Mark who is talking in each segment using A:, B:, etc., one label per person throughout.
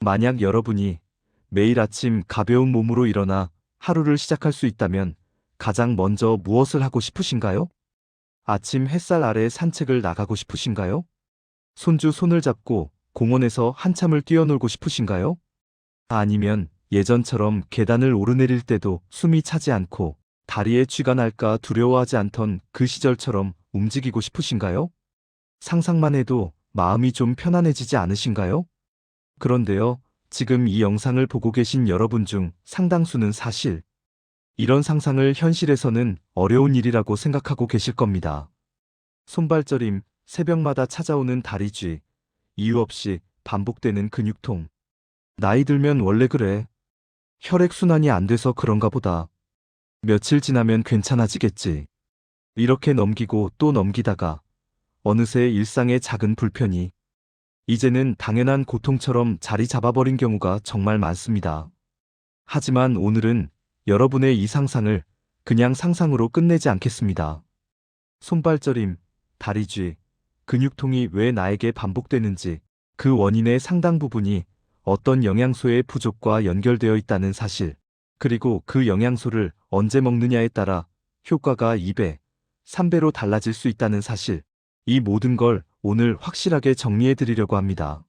A: 만약 여러분이 매일 아침 가벼운 몸으로 일어나 하루를 시작할 수 있다면 가장 먼저 무엇을 하고 싶으신가요? 아침 햇살 아래 산책을 나가고 싶으신가요? 손주 손을 잡고 공원에서 한참을 뛰어놀고 싶으신가요? 아니면 예전처럼 계단을 오르내릴 때도 숨이 차지 않고 다리에 쥐가 날까 두려워하지 않던 그 시절처럼 움직이고 싶으신가요? 상상만 해도 마음이 좀 편안해지지 않으신가요? 그런데요, 지금 이 영상을 보고 계신 여러분 중 상당수는 사실 이런 상상을 현실에서는 어려운 일이라고 생각하고 계실 겁니다. 손발저림, 새벽마다 찾아오는 다리쥐, 이유 없이 반복되는 근육통. 나이 들면 원래 그래. 혈액순환이 안 돼서 그런가 보다. 며칠 지나면 괜찮아지겠지. 이렇게 넘기고 또 넘기다가 어느새 일상의 작은 불편이 이제는 당연한 고통처럼 자리 잡아버린 경우가 정말 많습니다. 하지만 오늘은 여러분의 이 상상을 그냥 상상으로 끝내지 않겠습니다. 손발저림, 다리쥐, 근육통이 왜 나에게 반복되는지, 그 원인의 상당 부분이 어떤 영양소의 부족과 연결되어 있다는 사실, 그리고 그 영양소를 언제 먹느냐에 따라 효과가 2배, 3배로 달라질 수 있다는 사실, 이 모든 걸 오늘 확실하게 정리해 드리려고 합니다.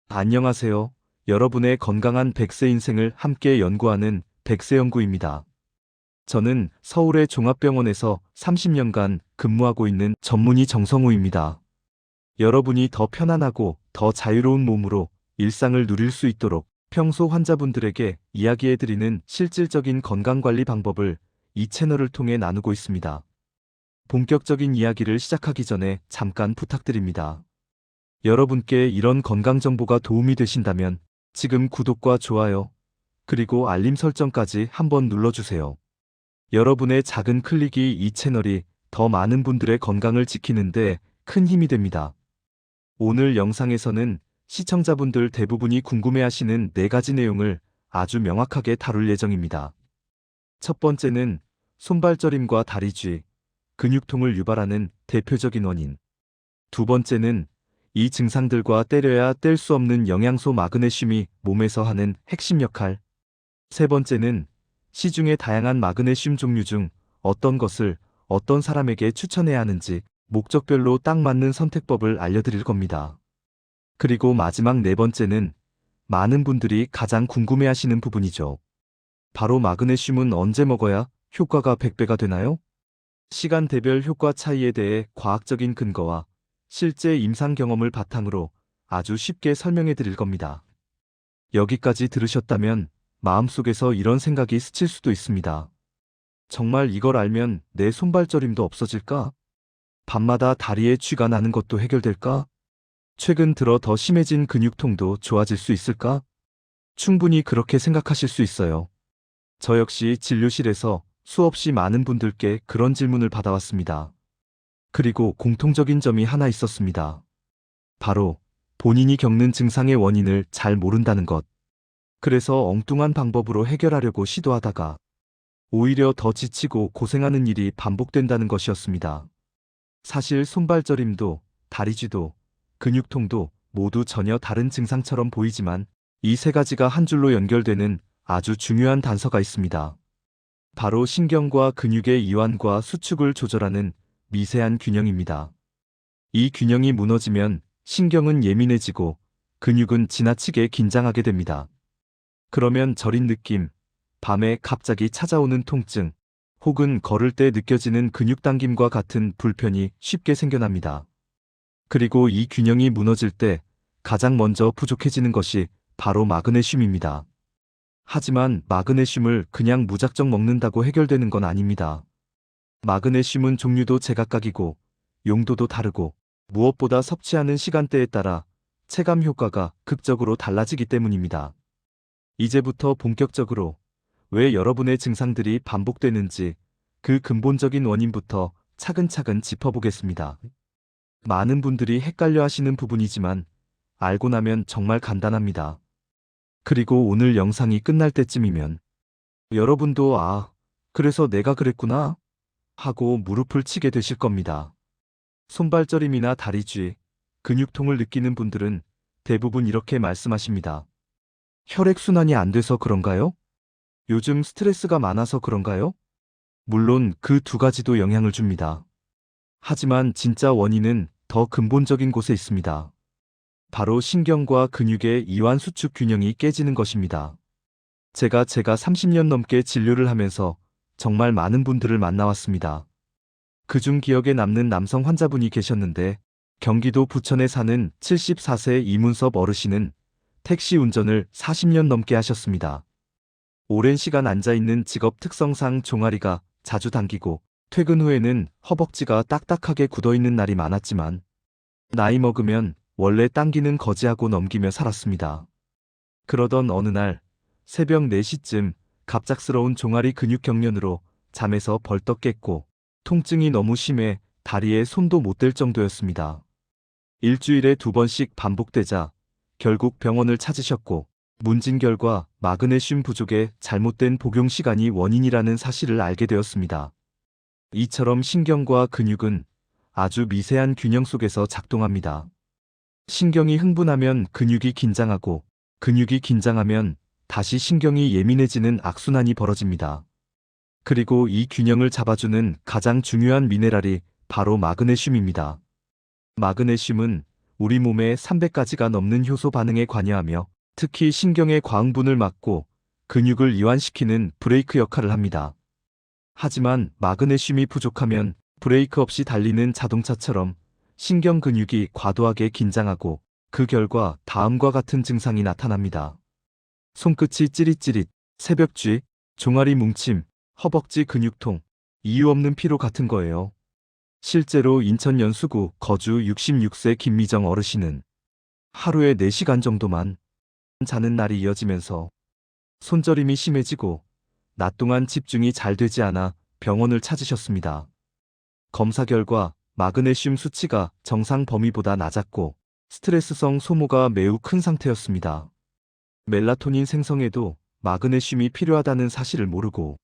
A: 안녕하세요. 여러분의 건강한 100세 인생을 함께 연구하는 백세연구입니다. 저는 서울의 종합병원에서 30년간 근무하고 있는 전문의 정성우입니다. 여러분이 더 편안하고 더 자유로운 몸으로 일상을 누릴 수 있도록 평소 환자분들에게 이야기해드리는 실질적인 건강관리 방법을 이 채널을 통해 나누고 있습니다. 본격적인 이야기를 시작하기 전에 잠깐 부탁드립니다. 여러분께 이런 건강 정보가 도움이 되신다면 지금 구독과 좋아요, 그리고 알림 설정까지 한번 눌러주세요. 여러분의 작은 클릭이 이 채널이 더 많은 분들의 건강을 지키는데 큰 힘이 됩니다. 오늘 영상에서는 시청자분들 대부분이 궁금해하시는 4가지 내용을 아주 명확하게 다룰 예정입니다. 첫 번째는 손발저림과 다리쥐, 근육통을 유발하는 대표적인 원인. 두 번째는 이 증상들과 때려야 뗄 수 없는 영양소 마그네슘이 몸에서 하는 핵심 역할. 세 번째는 시중의 다양한 마그네슘 종류 중 어떤 것을 어떤 사람에게 추천해야 하는지 목적별로 딱 맞는 선택법을 알려드릴 겁니다. 그리고 마지막 4번째는 많은 분들이 가장 궁금해하시는 부분이죠. 바로 마그네슘은 언제 먹어야 효과가 100배가 되나요? 시간대별 효과 차이에 대해 과학적인 근거와 실제 임상 경험을 바탕으로 아주 쉽게 설명해 드릴 겁니다. 여기까지 들으셨다면 마음속에서 이런 생각이 스칠 수도 있습니다. 정말 이걸 알면 내 손발저림도 없어질까? 밤마다 다리에 쥐가 나는 것도 해결될까? 최근 들어 더 심해진 근육통도 좋아질 수 있을까? 충분히 그렇게 생각하실 수 있어요. 저 역시 진료실에서 수없이 많은 분들께 그런 질문을 받아왔습니다. 그리고 공통적인 점이 하나 있었습니다. 바로 본인이 겪는 증상의 원인을 잘 모른다는 것. 그래서 엉뚱한 방법으로 해결하려고 시도하다가 오히려 더 지치고 고생하는 일이 반복된다는 것이었습니다. 사실 손발저림도 다리쥐도 근육통도 모두 전혀 다른 증상처럼 보이지만 이 3가지가 한 줄로 연결되는 아주 중요한 단서가 있습니다. 바로 신경과 근육의 이완과 수축을 조절하는 미세한 균형입니다. 이 균형이 무너지면 신경은 예민해지고 근육은 지나치게 긴장하게 됩니다. 그러면 저린 느낌, 밤에 갑자기 찾아오는 통증, 혹은 걸을 때 느껴지는 근육 당김과 같은 불편이 쉽게 생겨납니다. 그리고 이 균형이 무너질 때 가장 먼저 부족해지는 것이 바로 마그네슘입니다. 하지만 마그네슘을 그냥 무작정 먹는다고 해결되는 건 아닙니다. 마그네슘은 종류도 제각각이고 용도도 다르고 무엇보다 섭취하는 시간대에 따라 체감 효과가 극적으로 달라지기 때문입니다. 이제부터 본격적으로 왜 여러분의 증상들이 반복되는지 그 근본적인 원인부터 차근차근 짚어보겠습니다. 많은 분들이 헷갈려 하시는 부분이지만 알고 나면 정말 간단합니다. 그리고 오늘 영상이 끝날 때쯤이면 여러분도 그래서 내가 그랬구나 하고 무릎을 치게 되실 겁니다. 손발저림이나 다리쥐, 근육통을 느끼는 분들은 대부분 이렇게 말씀하십니다. 혈액순환이 안 돼서 그런가요? 요즘 스트레스가 많아서 그런가요? 물론 그 두 가지도 영향을 줍니다. 하지만 진짜 원인은 더 근본적인 곳에 있습니다. 바로 신경과 근육의 이완 수축 균형이 깨지는 것입니다. 제가 30년 넘게 진료를 하면서 정말 많은 분들을 만나왔습니다. 그중 기억에 남는 남성 환자분이 계셨는데 경기도 부천에 사는 74세 이문섭 어르신은 택시 운전을 40년 넘게 하셨습니다. 오랜 시간 앉아있는 직업 특성상 종아리가 자주 당기고 퇴근 후에는 허벅지가 딱딱하게 굳어있는 날이 많았지만 나이 먹으면 원래 당기는 거지하고 넘기며 살았습니다. 그러던 어느 날 새벽 4시쯤 갑작스러운 종아리 근육 경련으로 잠에서 벌떡 깼고 통증이 너무 심해 다리에 손도 못 댈 정도였습니다. 일주일에 2번씩 반복되자 결국 병원을 찾으셨고 문진 결과 마그네슘 부족의 잘못된 복용 시간이 원인이라는 사실을 알게 되었습니다. 이처럼 신경과 근육은 아주 미세한 균형 속에서 작동합니다. 신경이 흥분하면 근육이 긴장하고 근육이 긴장하면 다시 신경이 예민해지는 악순환이 벌어집니다. 그리고 이 균형을 잡아주는 가장 중요한 미네랄이 바로 마그네슘입니다. 마그네슘은 우리 몸의 300가지가 넘는 효소 반응에 관여하며 특히 신경의 과흥분을 막고 근육을 이완시키는 브레이크 역할을 합니다. 하지만 마그네슘이 부족하면 브레이크 없이 달리는 자동차처럼 신경 근육이 과도하게 긴장하고 그 결과 다음과 같은 증상이 나타납니다. 손끝이 찌릿찌릿, 새벽쥐, 종아리 뭉침, 허벅지 근육통, 이유 없는 피로 같은 거예요. 실제로 인천 연수구 거주 66세 김미정 어르신은 하루에 4시간 정도만 자는 날이 이어지면서 손저림이 심해지고 낮 동안 집중이 잘 되지 않아 병원을 찾으셨습니다. 검사 결과 마그네슘 수치가 정상 범위보다 낮았고 스트레스성 소모가 매우 큰 상태였습니다. 멜라토닌 생성에도 마그네슘이 필요하다는 사실을 모르고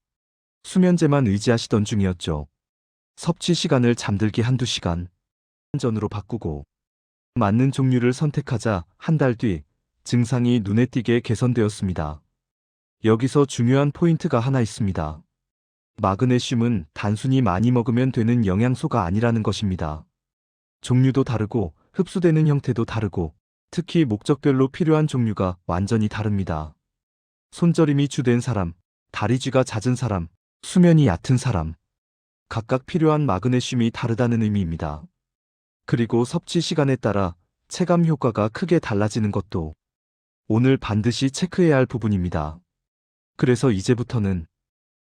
A: 수면제만 의지하시던 중이었죠. 섭취 시간을 잠들기 1~2시간 전으로 바꾸고 맞는 종류를 선택하자 한 달 뒤 증상이 눈에 띄게 개선되었습니다. 여기서 중요한 포인트가 하나 있습니다. 마그네슘은 단순히 많이 먹으면 되는 영양소가 아니라는 것입니다. 종류도 다르고 흡수되는 형태도 다르고 특히 목적별로 필요한 종류가 완전히 다릅니다. 손저림이 주된 사람, 다리쥐가 잦은 사람, 수면이 얕은 사람. 각각 필요한 마그네슘이 다르다는 의미입니다. 그리고 섭취 시간에 따라 체감 효과가 크게 달라지는 것도 오늘 반드시 체크해야 할 부분입니다. 그래서 이제부터는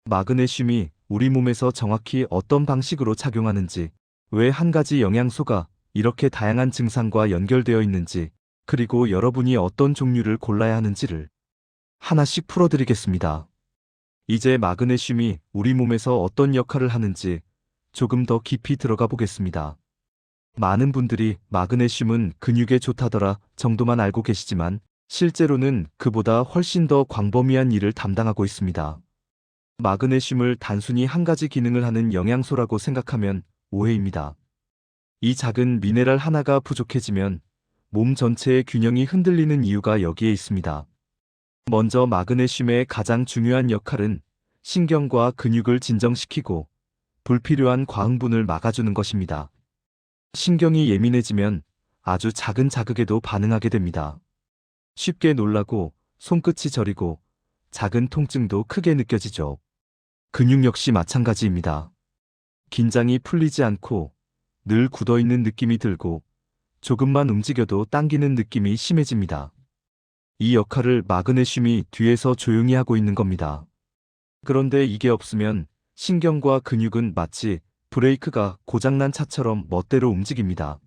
A: 마그네슘이 우리 몸에서 정확히 어떤 방식으로 작용하는지, 왜 한 가지 영양소가 이렇게 다양한 증상과 연결되어 있는지, 그리고 여러분이 어떤 종류를 골라야 하는지를 하나씩 풀어드리겠습니다. 이제 마그네슘이 우리 몸에서 어떤 역할을 하는지 조금 더 깊이 들어가 보겠습니다. 많은 분들이 마그네슘은 근육에 좋다더라 정도만 알고 계시지만 실제로는 그보다 훨씬 더 광범위한 일을 담당하고 있습니다. 마그네슘을 단순히 한 가지 기능을 하는 영양소라고 생각하면 오해입니다. 이 작은 미네랄 하나가 부족해지면 몸 전체의 균형이 흔들리는 이유가 여기에 있습니다. 먼저 마그네슘의 가장 중요한 역할은 신경과 근육을 진정시키고 불필요한 과흥분을 막아주는 것입니다. 신경이 예민해지면 아주 작은 자극에도 반응하게 됩니다. 쉽게 놀라고 손끝이 저리고 작은 통증도 크게 느껴지죠. 근육 역시 마찬가지입니다. 긴장이 풀리지 않고 늘 굳어있는 느낌이 들고 조금만 움직여도 당기는 느낌이 심해집니다. 이 역할을 마그네슘이 뒤에서 조용히 하고 있는 겁니다. 그런데 이게 없으면 신경과 근육은 마치 브레이크가 고장난 차처럼 멋대로 움직입니다.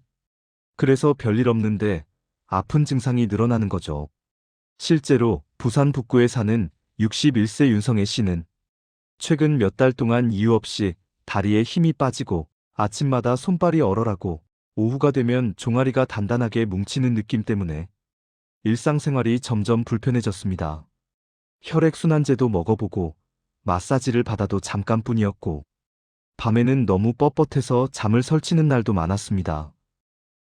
A: 그래서 별일 없는데 아픈 증상이 늘어나는 거죠. 실제로 부산 북구에 사는 61세 윤성애 씨는 최근 몇 달 동안 이유 없이 다리에 힘이 빠지고 아침마다 손발이 얼얼하고 오후가 되면 종아리가 단단하게 뭉치는 느낌 때문에 일상생활이 점점 불편해졌습니다. 혈액순환제도 먹어보고 마사지를 받아도 잠깐뿐이었고 밤에는 너무 뻣뻣해서 잠을 설치는 날도 많았습니다.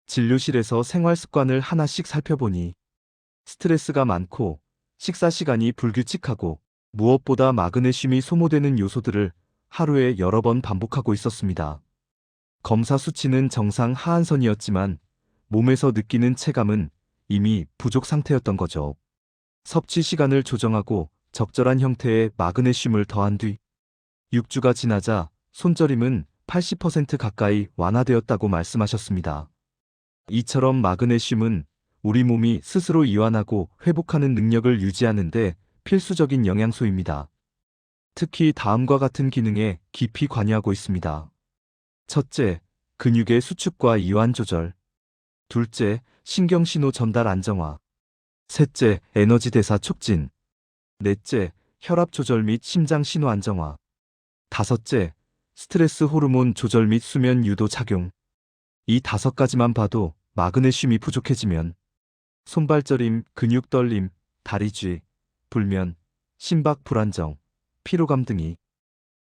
A: 진료실에서 생활 습관을 하나씩 살펴보니 스트레스가 많고 식사 시간이 불규칙하고 무엇보다 마그네슘이 소모되는 요소들을 하루에 여러 번 반복하고 있었습니다. 검사 수치는 정상 하한선이었지만 몸에서 느끼는 체감은 이미 부족 상태였던 거죠. 섭취 시간을 조정하고 적절한 형태의 마그네슘을 더한 뒤 6주가 지나자 손저림은 80% 가까이 완화되었다고 말씀하셨습니다. 이처럼 마그네슘은 우리 몸이 스스로 이완하고 회복하는 능력을 유지하는데 필수적인 영양소입니다. 특히 다음과 같은 기능에 깊이 관여하고 있습니다. 첫째, 근육의 수축과 이완 조절. 둘째, 신경신호 전달 안정화. 셋째, 에너지 대사 촉진. 넷째, 혈압 조절 및 심장 신호 안정화. 다섯째, 스트레스 호르몬 조절 및 수면 유도 작용. 이 5가지만 봐도 마그네슘이 부족해지면 손발저림, 근육 떨림, 다리 쥐, 불면, 심박 불안정, 피로감 등이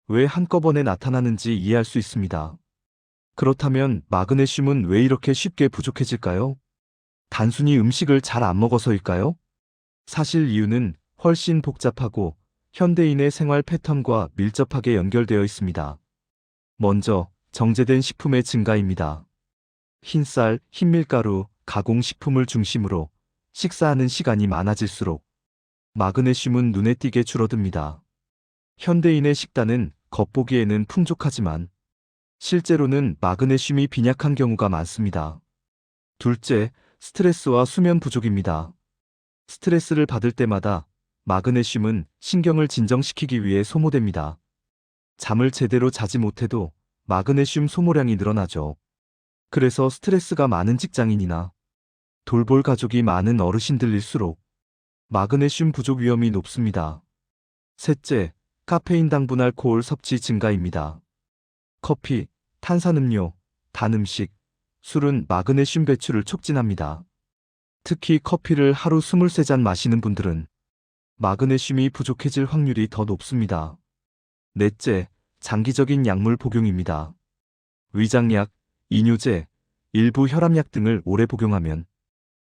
A: 왜 한꺼번에 나타나는지 이해할 수 있습니다. 그렇다면 마그네슘은 왜 이렇게 쉽게 부족해질까요? 단순히 음식을 잘 안 먹어서일까요? 사실 이유는 훨씬 복잡하고 현대인의 생활 패턴과 밀접하게 연결되어 있습니다. 먼저 정제된 식품의 증가입니다. 흰쌀, 흰밀가루, 가공식품을 중심으로 식사하는 시간이 많아질수록 마그네슘은 눈에 띄게 줄어듭니다. 현대인의 식단은 겉보기에는 풍족하지만 실제로는 마그네슘이 빈약한 경우가 많습니다. 둘째, 스트레스와 수면 부족입니다. 스트레스를 받을 때마다 마그네슘은 신경을 진정시키기 위해 소모됩니다. 잠을 제대로 자지 못해도 마그네슘 소모량이 늘어나죠. 그래서 스트레스가 많은 직장인이나 돌볼 가족이 많은 어르신들일수록 마그네슘 부족 위험이 높습니다. 셋째, 카페인 당분 알코올 섭취 증가입니다. 커피, 탄산음료, 단 음식, 술은 마그네슘 배출을 촉진합니다. 특히 커피를 하루 23잔 마시는 분들은 마그네슘이 부족해질 확률이 더 높습니다. 넷째, 장기적인 약물 복용입니다. 위장약, 이뇨제, 일부 혈압약 등을 오래 복용하면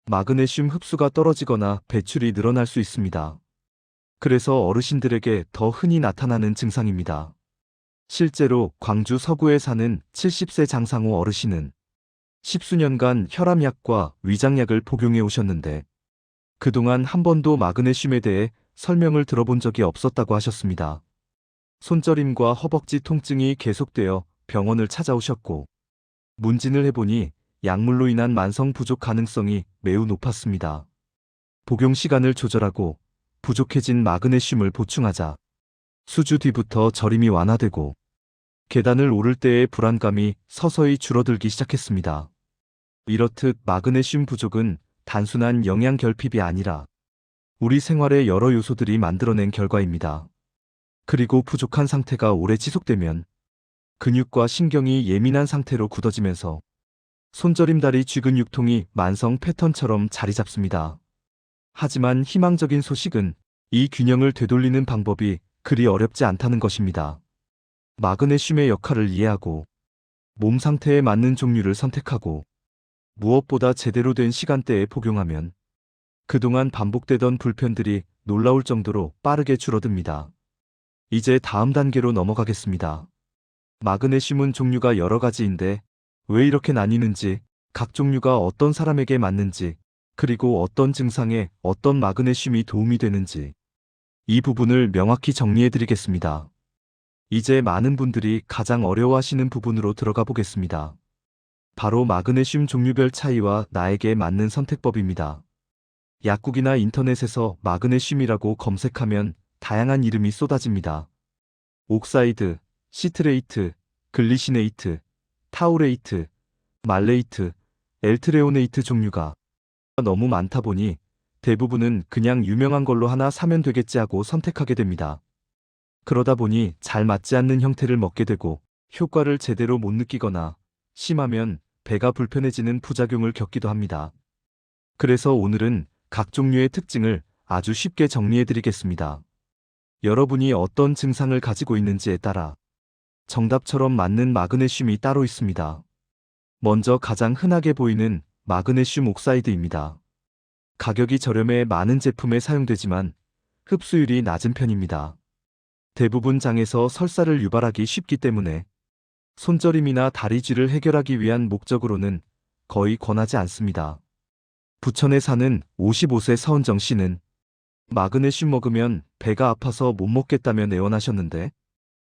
A: 마그네슘 흡수가 떨어지거나 배출이 늘어날 수 있습니다. 그래서 어르신들에게 더 흔히 나타나는 증상입니다. 실제로 광주 서구에 사는 70세 장상호 어르신은 10수년간 혈압약과 위장약을 복용해 오셨는데 그동안 한 번도 마그네슘에 대해 설명을 들어본 적이 없었다고 하셨습니다. 손저림과 허벅지 통증이 계속되어 병원을 찾아오셨고 문진을 해보니 약물로 인한 만성 부족 가능성이 매우 높았습니다. 복용 시간을 조절하고 부족해진 마그네슘을 보충하자 수주 뒤부터 저림이 완화되고 계단을 오를 때의 불안감이 서서히 줄어들기 시작했습니다. 이렇듯 마그네슘 부족은 단순한 영양 결핍이 아니라 우리 생활의 여러 요소들이 만들어낸 결과입니다. 그리고 부족한 상태가 오래 지속되면 근육과 신경이 예민한 상태로 굳어지면서 손저림 다리 쥐근 육통이 만성 패턴처럼 자리 잡습니다. 하지만 희망적인 소식은 이 균형을 되돌리는 방법이 그리 어렵지 않다는 것입니다. 마그네슘의 역할을 이해하고 몸 상태에 맞는 종류를 선택하고 무엇보다 제대로 된 시간대에 복용하면 그동안 반복되던 불편들이 놀라울 정도로 빠르게 줄어듭니다. 이제 다음 단계로 넘어가겠습니다. 마그네슘은 종류가 여러 가지인데 왜 이렇게 나뉘는지, 각 종류가 어떤 사람에게 맞는지, 그리고 어떤 증상에 어떤 마그네슘이 도움이 되는지 이 부분을 명확히 정리해드리겠습니다. 이제 많은 분들이 가장 어려워하시는 부분으로 들어가 보겠습니다. 바로 마그네슘 종류별 차이와 나에게 맞는 선택법입니다. 약국이나 인터넷에서 마그네슘이라고 검색하면 다양한 이름이 쏟아집니다. 옥사이드, 시트레이트, 글리시네이트, 타우레이트, 말레이트, 엘트레오네이트 종류가 너무 많다 보니 대부분은 그냥 유명한 걸로 하나 사면 되겠지 하고 선택하게 됩니다. 그러다 보니 잘 맞지 않는 형태를 먹게 되고 효과를 제대로 못 느끼거나 심하면 배가 불편해지는 부작용을 겪기도 합니다. 그래서 오늘은 각 종류의 특징을 아주 쉽게 정리해드리겠습니다. 여러분이 어떤 증상을 가지고 있는지에 따라 정답처럼 맞는 마그네슘이 따로 있습니다. 먼저 가장 흔하게 보이는 마그네슘 옥사이드입니다. 가격이 저렴해 많은 제품에 사용되지만 흡수율이 낮은 편입니다. 대부분 장에서 설사를 유발하기 쉽기 때문에 손저림이나 다리쥐를 해결하기 위한 목적으로는 거의 권하지 않습니다. 부천에 사는 55세 서은정 씨는 마그네슘 먹으면 배가 아파서 못 먹겠다며 내원하셨는데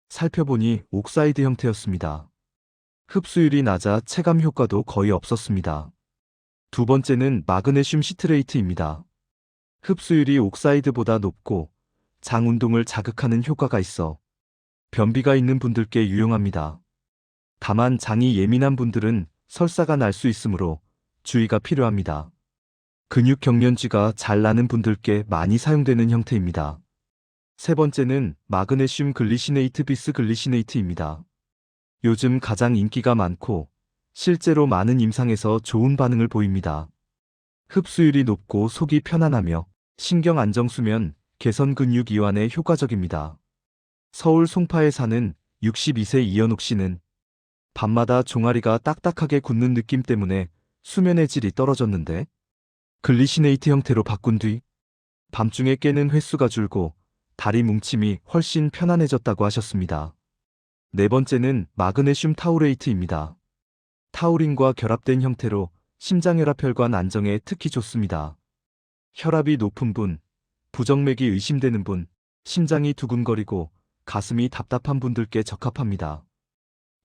A: 살펴보니 옥사이드 형태였습니다. 흡수율이 낮아 체감 효과도 거의 없었습니다. 두 번째는 마그네슘 시트레이트입니다. 흡수율이 옥사이드보다 높고 장 운동을 자극하는 효과가 있어 변비가 있는 분들께 유용합니다. 다만 장이 예민한 분들은 설사가 날 수 있으므로 주의가 필요합니다. 근육 경련쥐가 잘 나는 분들께 많이 사용되는 형태입니다. 세 번째는 마그네슘 글리시네이트 비스글리시네이트입니다. 요즘 가장 인기가 많고 실제로 많은 임상에서 좋은 반응을 보입니다. 흡수율이 높고 속이 편안하며 신경 안정 수면, 개선 근육 이완에 효과적입니다. 서울 송파에 사는 62세 이연옥 씨는 밤마다 종아리가 딱딱하게 굳는 느낌 때문에 수면의 질이 떨어졌는데 글리시네이트 형태로 바꾼 뒤 밤중에 깨는 횟수가 줄고 다리 뭉침이 훨씬 편안해졌다고 하셨습니다. 네 번째는 마그네슘 타우레이트입니다. 타우린과 결합된 형태로 심장혈압혈관 안정에 특히 좋습니다. 혈압이 높은 분, 부정맥이 의심되는 분, 심장이 두근거리고 가슴이 답답한 분들께 적합합니다.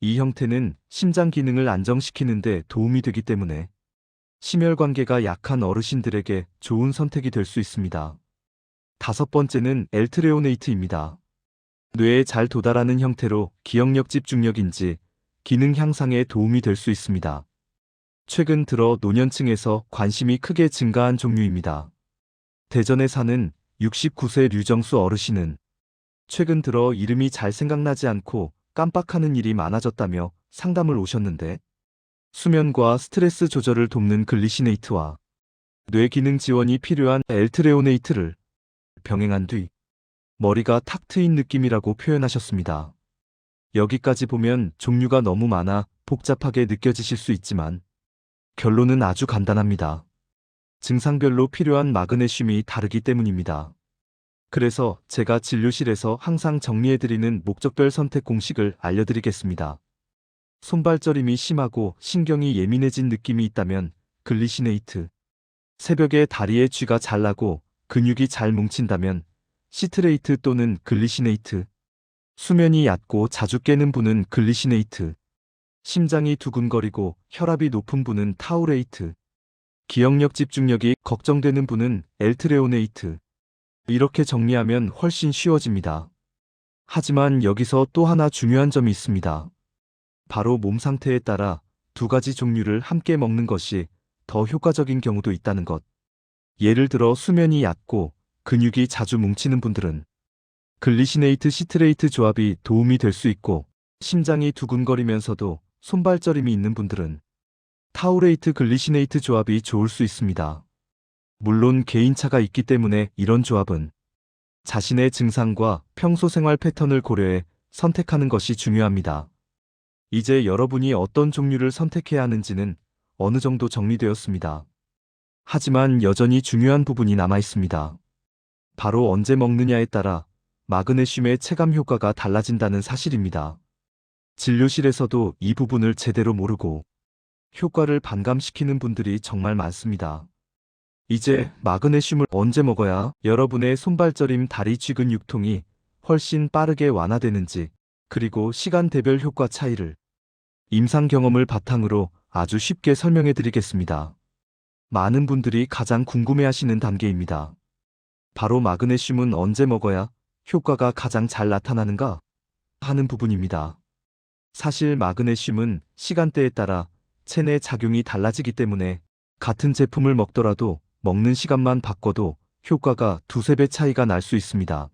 A: 이 형태는 심장 기능을 안정시키는 데 도움이 되기 때문에 심혈관계가 약한 어르신들에게 좋은 선택이 될 수 있습니다. 다섯 번째는 엘트레오네이트입니다. 뇌에 잘 도달하는 형태로 기억력 집중력인지 기능 향상에 도움이 될 수 있습니다. 최근 들어 노년층에서 관심이 크게 증가한 종류입니다. 대전에 사는 69세 류정수 어르신은 최근 들어 이름이 잘 생각나지 않고 깜빡하는 일이 많아졌다며 상담을 오셨는데 수면과 스트레스 조절을 돕는 글리시네이트와 뇌 기능 지원이 필요한 엘트레오네이트를 병행한 뒤 머리가 탁 트인 느낌이라고 표현하셨습니다. 여기까지 보면 종류가 너무 많아 복잡하게 느껴지실 수 있지만 결론은 아주 간단합니다. 증상별로 필요한 마그네슘이 다르기 때문입니다. 그래서 제가 진료실에서 항상 정리해드리는 목적별 선택 공식을 알려드리겠습니다. 손발저림이 심하고 신경이 예민해진 느낌이 있다면 글리시네이트, 새벽에 다리에 쥐가 잘 나고 근육이 잘 뭉친다면 시트레이트 또는 글리시네이트, 수면이 얕고 자주 깨는 분은 글리시네이트, 심장이 두근거리고 혈압이 높은 분은 타우레이트, 기억력 집중력이 걱정되는 분은 엘트레오네이트. 이렇게 정리하면 훨씬 쉬워집니다. 하지만 여기서 또 하나 중요한 점이 있습니다. 바로 몸 상태에 따라 두 가지 종류를 함께 먹는 것이 더 효과적인 경우도 있다는 것. 예를 들어 수면이 얕고 근육이 자주 뭉치는 분들은 글리시네이트 시트레이트 조합이 도움이 될 수 있고 심장이 두근거리면서도 손발저림이 있는 분들은 타우레이트 글리시네이트 조합이 좋을 수 있습니다. 물론 개인차가 있기 때문에 이런 조합은 자신의 증상과 평소 생활 패턴을 고려해 선택하는 것이 중요합니다. 이제 여러분이 어떤 종류를 선택해야 하는지는 어느 정도 정리되었습니다. 하지만 여전히 중요한 부분이 남아 있습니다. 바로 언제 먹느냐에 따라 마그네슘의 체감 효과가 달라진다는 사실입니다. 진료실에서도 이 부분을 제대로 모르고 효과를 반감시키는 분들이 정말 많습니다. 이제 마그네슘을 언제 먹어야 여러분의 손발저림 다리 쥐근 육통이 훨씬 빠르게 완화되는지, 그리고 시간대별 효과 차이를 임상 경험을 바탕으로 아주 쉽게 설명해 드리겠습니다. 많은 분들이 가장 궁금해하시는 단계입니다. 바로 마그네슘은 언제 먹어야 효과가 가장 잘 나타나는가 하는 부분입니다. 사실 마그네슘은 시간대에 따라 체내 작용이 달라지기 때문에 같은 제품을 먹더라도 먹는 시간만 바꿔도 효과가 두세 배 차이가 날 수 있습니다.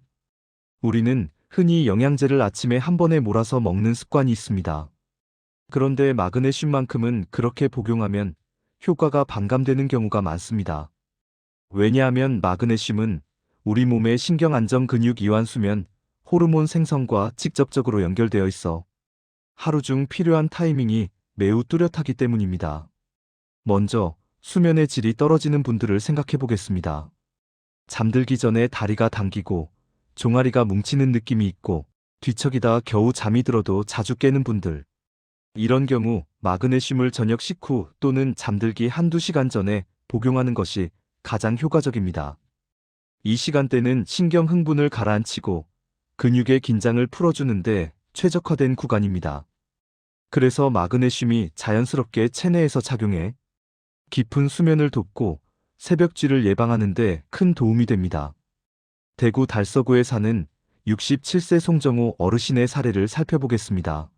A: 우리는 흔히 영양제를 아침에 한 번에 몰아서 먹는 습관이 있습니다. 그런데 마그네슘만큼은 그렇게 복용하면 효과가 반감되는 경우가 많습니다. 왜냐하면 마그네슘은 우리 몸의 신경 안정, 근육 이완, 수면, 호르몬 생성과 직접적으로 연결되어 있어 하루 중 필요한 타이밍이 매우 뚜렷하기 때문입니다. 먼저 수면의 질이 떨어지는 분들을 생각해 보겠습니다. 잠들기 전에 다리가 당기고 종아리가 뭉치는 느낌이 있고 뒤척이다 겨우 잠이 들어도 자주 깨는 분들. 이런 경우 마그네슘을 저녁 식후 또는 잠들기 한두 시간 전에 복용하는 것이 가장 효과적입니다. 이 시간대는 신경 흥분을 가라앉히고 근육의 긴장을 풀어주는데 최적화된 구간입니다. 그래서 마그네슘이 자연스럽게 체내에서 작용해 깊은 수면을 돕고 새벽쥐를 예방하는 데 큰 도움이 됩니다. 대구 달서구에 사는 67세 송정호 어르신의 사례를 살펴보겠습니다.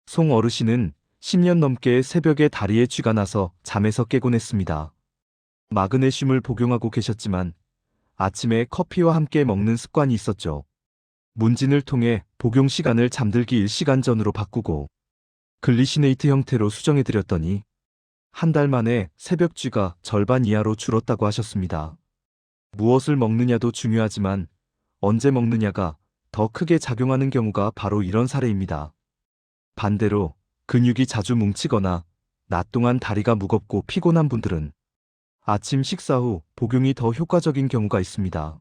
A: 송 어르신은 10년 넘게 새벽에 다리에 쥐가 나서 잠에서 깨곤 했습니다. 마그네슘을 복용하고 계셨지만 아침에 커피와 함께 먹는 습관이 있었죠. 문진을 통해 복용 시간을 잠들기 1시간 전으로 바꾸고 글리시네이트 형태로 수정해드렸더니 한 달 만에 새벽쥐가 절반 이하로 줄었다고 하셨습니다. 무엇을 먹느냐도 중요하지만 언제 먹느냐가 더 크게 작용하는 경우가 바로 이런 사례입니다. 반대로 근육이 자주 뭉치거나 낮 동안 다리가 무겁고 피곤한 분들은 아침 식사 후 복용이 더 효과적인 경우가 있습니다.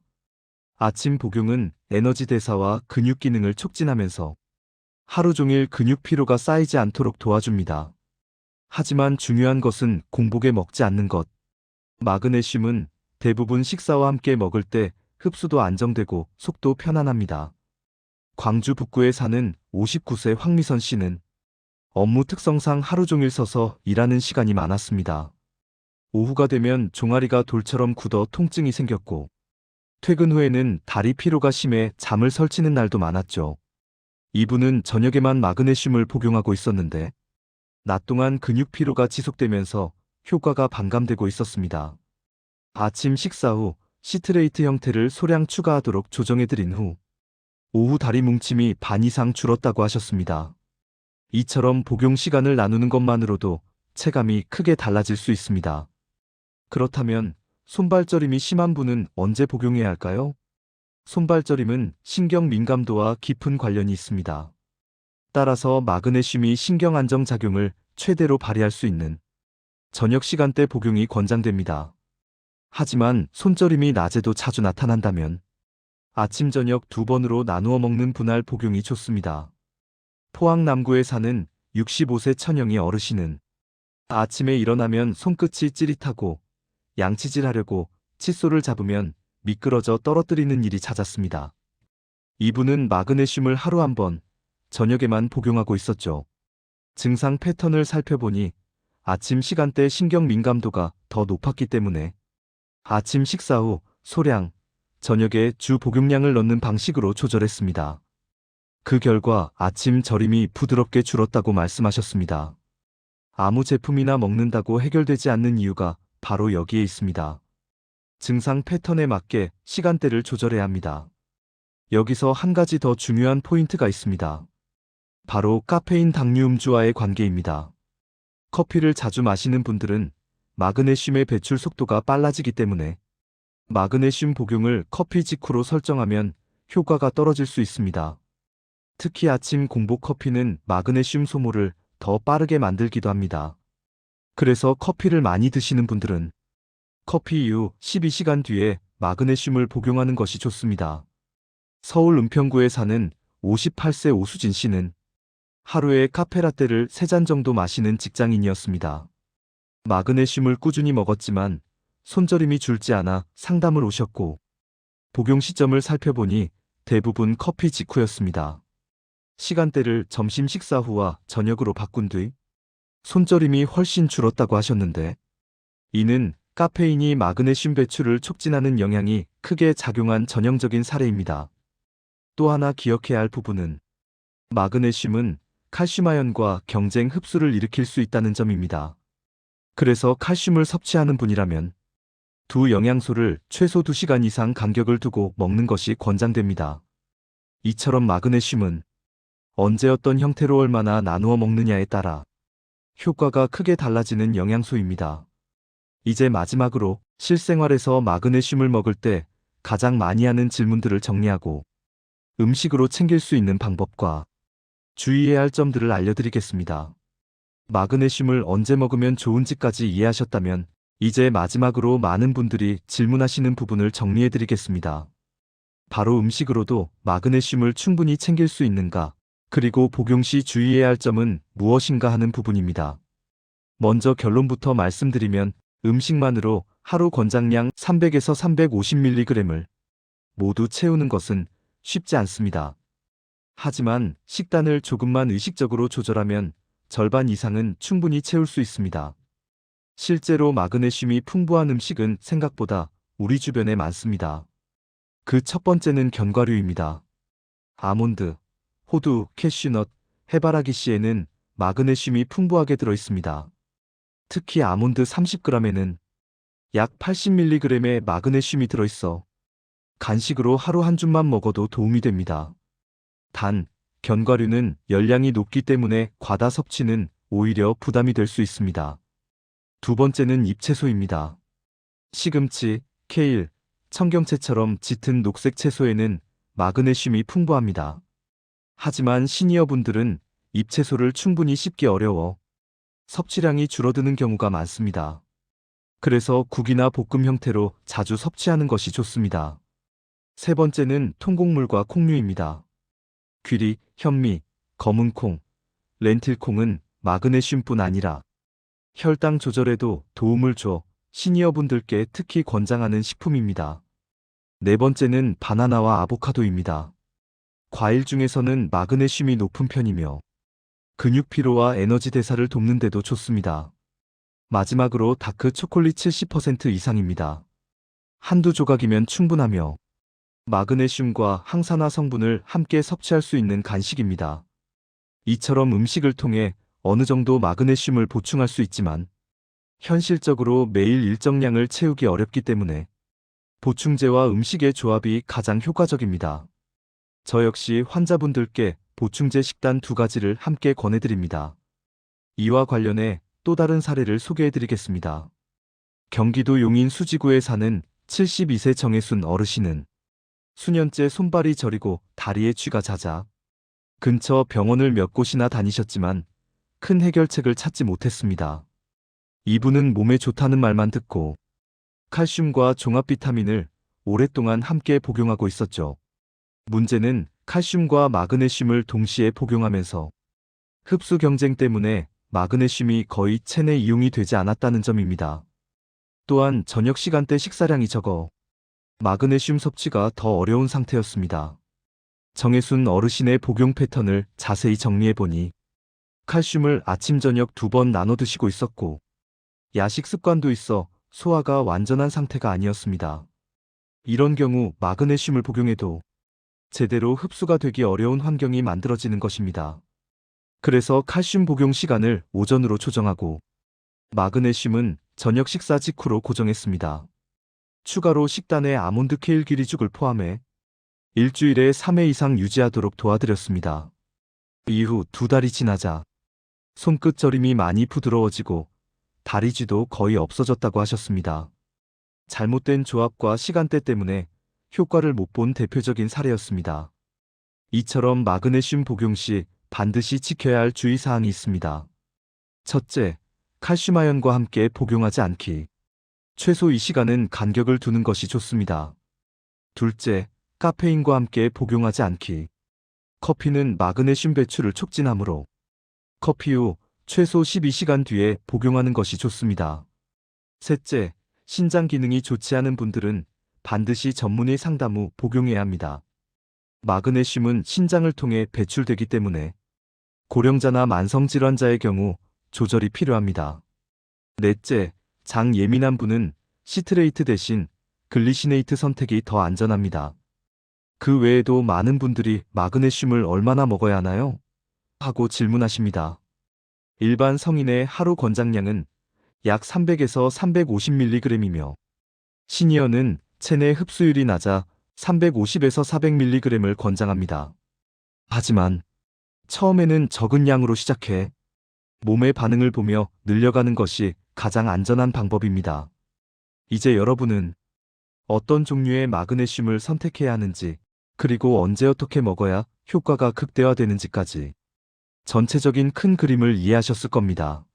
A: 아침 복용은 에너지 대사와 근육 기능을 촉진하면서 하루 종일 근육 피로가 쌓이지 않도록 도와줍니다. 하지만 중요한 것은 공복에 먹지 않는 것. 마그네슘은 대부분 식사와 함께 먹을 때 흡수도 안정되고 속도 편안합니다. 광주 북구에 사는 59세 황미선 씨는 업무 특성상 하루 종일 서서 일하는 시간이 많았습니다. 오후가 되면 종아리가 돌처럼 굳어 통증이 생겼고 퇴근 후에는 다리 피로가 심해 잠을 설치는 날도 많았죠. 이분은 저녁에만 마그네슘을 복용하고 있었는데 낮 동안 근육 피로가 지속되면서 효과가 반감되고 있었습니다. 아침 식사 후 시트레이트 형태를 소량 추가하도록 조정해드린 후 오후 다리 뭉침이 반 이상 줄었다고 하셨습니다. 이처럼 복용 시간을 나누는 것만으로도 체감이 크게 달라질 수 있습니다. 그렇다면 손발저림이 심한 분은 언제 복용해야 할까요? 손발저림은 신경 민감도와 깊은 관련이 있습니다. 따라서 마그네슘이 신경 안정 작용을 최대로 발휘할 수 있는 저녁 시간대 복용이 권장됩니다. 하지만 손저림이 낮에도 자주 나타난다면 아침 저녁 두 번으로 나누어 먹는 분할 복용이 좋습니다. 포항 남구에 사는 65세 천영이 어르신은 아침에 일어나면 손끝이 찌릿하고 양치질하려고 칫솔을 잡으면 미끄러져 떨어뜨리는 일이 잦았습니다. 이분은 마그네슘을 하루 한 번, 저녁에만 복용하고 있었죠. 증상 패턴을 살펴보니 아침 시간대 신경 민감도가 더 높았기 때문에 아침 식사 후 소량, 저녁에 주 복용량을 넣는 방식으로 조절했습니다. 그 결과 아침 저림이 부드럽게 줄었다고 말씀하셨습니다. 아무 제품이나 먹는다고 해결되지 않는 이유가 바로 여기에 있습니다. 증상 패턴에 맞게 시간대를 조절해야 합니다. 여기서 한 가지 더 중요한 포인트가 있습니다. 바로 카페인 당류 음주와의 관계입니다. 커피를 자주 마시는 분들은 마그네슘의 배출 속도가 빨라지기 때문에 마그네슘 복용을 커피 직후로 설정하면 효과가 떨어질 수 있습니다. 특히 아침 공복 커피는 마그네슘 소모를 더 빠르게 만들기도 합니다. 그래서 커피를 많이 드시는 분들은 커피 이후 12시간 뒤에 마그네슘을 복용하는 것이 좋습니다. 서울 은평구에 사는 58세 오수진 씨는 하루에 카페라떼를 3잔 정도 마시는 직장인이었습니다. 마그네슘을 꾸준히 먹었지만 손저림이 줄지 않아 상담을 오셨고 복용 시점을 살펴보니 대부분 커피 직후였습니다. 시간대를 점심 식사 후와 저녁으로 바꾼 뒤 손저림이 훨씬 줄었다고 하셨는데 이는 카페인이 마그네슘 배출을 촉진하는 영향이 크게 작용한 전형적인 사례입니다. 또 하나 기억해야 할 부분은 마그네슘은 칼슘아연과 경쟁 흡수를 일으킬 수 있다는 점입니다. 그래서 칼슘을 섭취하는 분이라면 두 영양소를 최소 2시간 이상 간격을 두고 먹는 것이 권장됩니다. 이처럼 마그네슘은 언제 어떤 형태로 얼마나 나누어 먹느냐에 따라 효과가 크게 달라지는 영양소입니다. 이제 마지막으로 실생활에서 마그네슘을 먹을 때 가장 많이 하는 질문들을 정리하고 음식으로 챙길 수 있는 방법과 주의해야 할 점들을 알려드리겠습니다. 마그네슘을 언제 먹으면 좋은지까지 이해하셨다면 이제 마지막으로 많은 분들이 질문하시는 부분을 정리해 드리겠습니다. 바로 음식으로도 마그네슘을 충분히 챙길 수 있는가? 그리고 복용 시 주의해야 할 점은 무엇인가 하는 부분입니다. 먼저 결론부터 말씀드리면 음식만으로 하루 권장량 300에서 350mg을 모두 채우는 것은 쉽지 않습니다. 하지만 식단을 조금만 의식적으로 조절하면 절반 이상은 충분히 채울 수 있습니다. 실제로 마그네슘이 풍부한 음식은 생각보다 우리 주변에 많습니다. 그 첫 번째는 견과류입니다. 아몬드, 호두, 캐슈넛, 해바라기 씨에는 마그네슘이 풍부하게 들어 있습니다. 특히 아몬드 30g에는 약 80mg의 마그네슘이 들어있어 간식으로 하루 한 줌만 먹어도 도움이 됩니다. 단, 견과류는 열량이 높기 때문에 과다 섭취는 오히려 부담이 될 수 있습니다. 두 번째는 잎채소입니다. 시금치, 케일, 청경채처럼 짙은 녹색 채소에는 마그네슘이 풍부합니다. 하지만 시니어분들은 잎채소를 충분히 씹기 어려워 섭취량이 줄어드는 경우가 많습니다. 그래서 국이나 볶음 형태로 자주 섭취하는 것이 좋습니다. 세 번째는 통곡물과 콩류입니다. 귀리, 현미, 검은콩, 렌틸콩은 마그네슘뿐 아니라 혈당 조절에도 도움을 줘 시니어분들께 특히 권장하는 식품입니다. 네 번째는 바나나와 아보카도입니다. 과일 중에서는 마그네슘이 높은 편이며 근육 피로와 에너지 대사를 돕는 데도 좋습니다. 마지막으로 다크 초콜릿 70% 이상입니다. 한두 조각이면 충분하며 마그네슘과 항산화 성분을 함께 섭취할 수 있는 간식입니다. 이처럼 음식을 통해 어느 정도 마그네슘을 보충할 수 있지만 현실적으로 매일 일정량을 채우기 어렵기 때문에 보충제와 음식의 조합이 가장 효과적입니다. 저 역시 환자분들께 보충제 식단 2가지를 함께 권해드립니다. 이와 관련해 또 다른 사례를 소개해드리겠습니다. 경기도 용인 수지구에 사는 72세 정혜순 어르신은 수년째 손발이 저리고 다리에 쥐가 잦아 근처 병원을 몇 곳이나 다니셨지만 큰 해결책을 찾지 못했습니다. 이분은 몸에 좋다는 말만 듣고 칼슘과 종합 비타민을 오랫동안 함께 복용하고 있었죠. 문제는 칼슘과 마그네슘을 동시에 복용하면서 흡수 경쟁 때문에 마그네슘이 거의 체내 이용이 되지 않았다는 점입니다. 또한 저녁 시간대 식사량이 적어 마그네슘 섭취가 더 어려운 상태였습니다. 정혜순 어르신의 복용 패턴을 자세히 정리해보니 칼슘을 아침 저녁 2번 나눠 드시고 있었고 야식 습관도 있어 소화가 완전한 상태가 아니었습니다. 이런 경우 마그네슘을 복용해도 제대로 흡수가 되기 어려운 환경이 만들어지는 것입니다. 그래서 칼슘 복용 시간을 오전으로 조정하고 마그네슘은 저녁 식사 직후로 고정했습니다. 추가로 식단에 아몬드 케일 기리죽을 포함해 일주일에 3회 이상 유지하도록 도와드렸습니다. 이후 2달이 지나자 손끝 저림이 많이 부드러워지고 다리쥐도 거의 없어졌다고 하셨습니다. 잘못된 조합과 시간대 때문에 효과를 못 본 대표적인 사례였습니다. 이처럼 마그네슘 복용 시 반드시 지켜야 할 주의사항이 있습니다. 첫째, 칼슘 아연과 함께 복용하지 않기. 최소 이 시간은 간격을 두는 것이 좋습니다. 둘째, 카페인과 함께 복용하지 않기. 커피는 마그네슘 배출을 촉진하므로 커피 후 최소 12시간 뒤에 복용하는 것이 좋습니다. 셋째, 신장 기능이 좋지 않은 분들은 반드시 전문의 상담 후 복용해야 합니다. 마그네슘은 신장을 통해 배출되기 때문에 고령자나 만성질환자의 경우 조절이 필요합니다. 넷째, 장 예민한 분은 시트레이트 대신 글리시네이트 선택이 더 안전합니다. 그 외에도 많은 분들이 마그네슘을 얼마나 먹어야 하나요? 하고 질문하십니다. 일반 성인의 하루 권장량은 약 300에서 350mg이며 시니어는 체내 흡수율이 낮아 350에서 400mg을 권장합니다. 하지만 처음에는 적은 양으로 시작해 몸의 반응을 보며 늘려가는 것이 가장 안전한 방법입니다. 이제 여러분은 어떤 종류의 마그네슘을 선택해야 하는지, 그리고 언제 어떻게 먹어야 효과가 극대화되는지까지 전체적인 큰 그림을 이해하셨을 겁니다.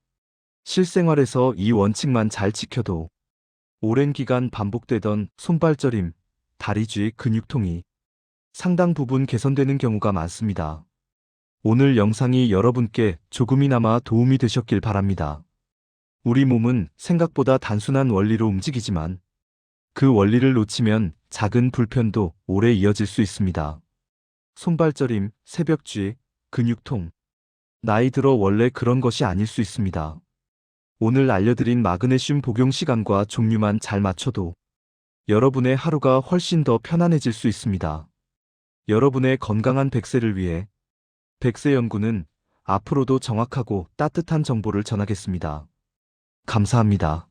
A: 실생활에서 이 원칙만 잘 지켜도 오랜 기간 반복되던 손발저림, 다리 뒤 근육통이 상당 부분 개선되는 경우가 많습니다. 오늘 영상이 여러분께 조금이나마 도움이 되셨길 바랍니다. 우리 몸은 생각보다 단순한 원리로 움직이지만 그 원리를 놓치면 작은 불편도 오래 이어질 수 있습니다. 손발저림, 새벽쥐, 근육통. 나이 들어 원래 그런 것이 아닐 수 있습니다. 오늘 알려드린 마그네슘 복용 시간과 종류만 잘 맞춰도 여러분의 하루가 훨씬 더 편안해질 수 있습니다. 여러분의 건강한 100세를 위해 백세연구는 앞으로도 정확하고 따뜻한 정보를 전하겠습니다. 감사합니다.